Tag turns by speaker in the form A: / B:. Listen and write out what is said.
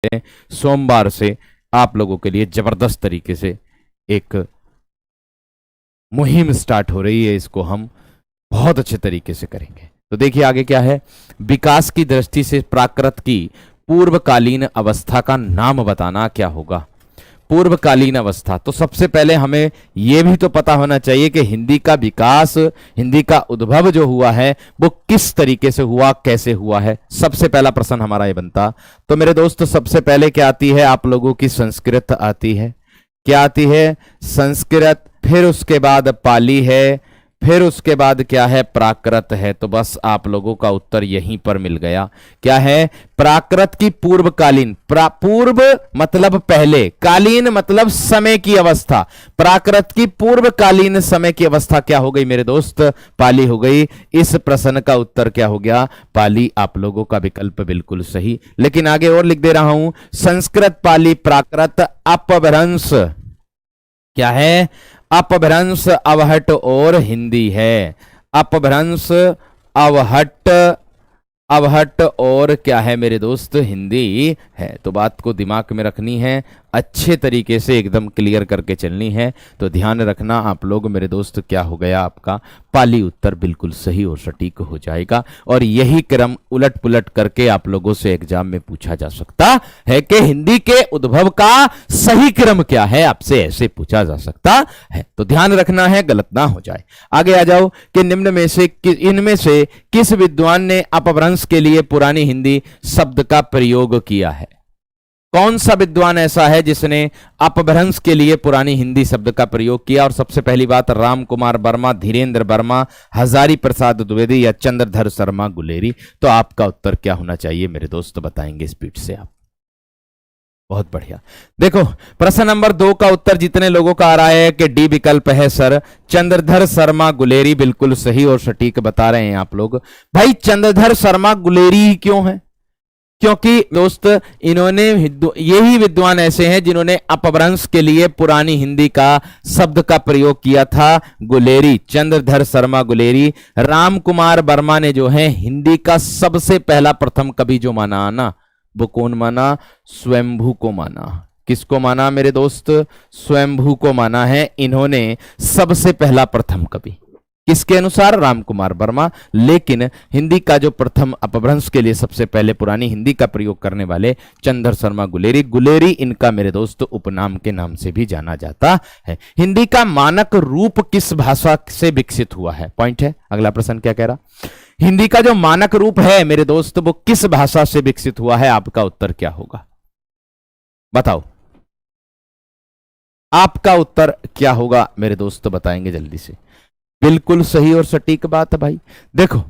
A: सोमवार से आप लोगों के लिए जबरदस्त तरीके से एक मुहिम स्टार्ट हो रही है, इसको हम बहुत अच्छे तरीके से करेंगे। तो देखिए आगे क्या है। विकास की दृष्टि से प्राकृत की पूर्वकालीन अवस्था का नाम बताना क्या होगा। पूर्वकालीन अवस्था, तो सबसे पहले हमें यह भी तो पता होना चाहिए कि हिंदी का विकास, हिंदी का उद्भव जो हुआ है वो किस तरीके से हुआ, कैसे हुआ है। सबसे पहला प्रश्न हमारा ये बनता। तो मेरे दोस्त सबसे पहले क्या आती है आप लोगों की, संस्कृत आती है। क्या आती है? संस्कृत। फिर उसके बाद पाली है, फिर उसके बाद क्या है? प्राकृत है। तो बस आप लोगों का उत्तर यहीं पर मिल गया। क्या है? प्राकृत की पूर्वकालीन, पूर्व मतलब पहले, कालीन मतलब समय की अवस्था। प्राकृत की पूर्वकालीन समय की अवस्था क्या हो गई मेरे दोस्त? पाली हो गई। इस प्रश्न का उत्तर क्या हो गया? पाली। आप लोगों का विकल्प बिल्कुल सही। लेकिन आगे और लिख दे रहा हूं, संस्कृत, पाली, प्राकृत, अपभ्रंश क्या है? अपभ्रंश, अवहट और हिंदी है। अपभ्रंश, अवहट, अवहट और क्या है मेरे दोस्त? हिंदी है। तो बात को दिमाग में रखनी है, अच्छे तरीके से एकदम क्लियर करके चलनी है। तो ध्यान रखना आप लोग मेरे दोस्त, क्या हो गया आपका? पाली उत्तर बिल्कुल सही और सटीक हो जाएगा। और यही क्रम उलट पुलट करके आप लोगों से एग्जाम में पूछा जा सकता है कि हिंदी के उद्भव का सही क्रम क्या है, आपसे ऐसे पूछा जा सकता है। तो ध्यान रखना है, गलत ना हो जाए। आगे आ जाओ कि निम्न में से इनमें से किस विद्वान ने अपभ्रंश के लिए पुरानी हिंदी शब्द का प्रयोग किया है। कौन सा विद्वान ऐसा है जिसने अपभ्रंश के लिए पुरानी हिंदी शब्द का प्रयोग किया। और सबसे पहली बात, राम कुमार वर्मा, धीरेन्द्र वर्मा, हजारी प्रसाद द्विवेदी या चंद्रधर शर्मा गुलेरी। तो आपका उत्तर क्या होना चाहिए मेरे दोस्त, बताएंगे स्पीड से आप। बहुत बढ़िया। देखो प्रश्न नंबर 2 का उत्तर जितने लोगों का आ रहा है कि डी विकल्प है सर, चंद्रधर शर्मा गुलेरी, बिल्कुल सही और सटीक बता रहे हैं आप लोग। भाई चंद्रधर शर्मा गुलेरी क्यों है? क्योंकि दोस्त इन्होंने, यही विद्वान ऐसे हैं जिन्होंने अपभ्रंश के लिए पुरानी हिंदी का शब्द का प्रयोग किया था। गुलेरी, चंद्रधर शर्मा गुलेरी। राम कुमार वर्मा ने जो है हिंदी का सबसे पहला प्रथम कवि जो माना ना, वो कौन माना? स्वयंभू को माना। किसको माना मेरे दोस्त? स्वयंभू को माना है इन्होंने सबसे पहला प्रथम कवि। किसके अनुसार? राम कुमार वर्मा। लेकिन हिंदी का जो प्रथम अपभ्रंश के लिए सबसे पहले पुरानी हिंदी का प्रयोग करने वाले चंद्रधर शर्मा गुलेरी। गुलेरी इनका मेरे दोस्त उपनाम के नाम से भी जाना जाता है। हिंदी का मानक रूप किस भाषा से विकसित हुआ है? पॉइंट है। अगला प्रश्न क्या कह रहा? हिंदी का जो मानक रूप है मेरे दोस्त वो किस भाषा से विकसित हुआ है? आपका उत्तर क्या होगा बताओ। आपका उत्तर क्या होगा मेरे दोस्त, बताएंगे जल्दी से। बिल्कुल सही और सटीक बात है भाई। देखो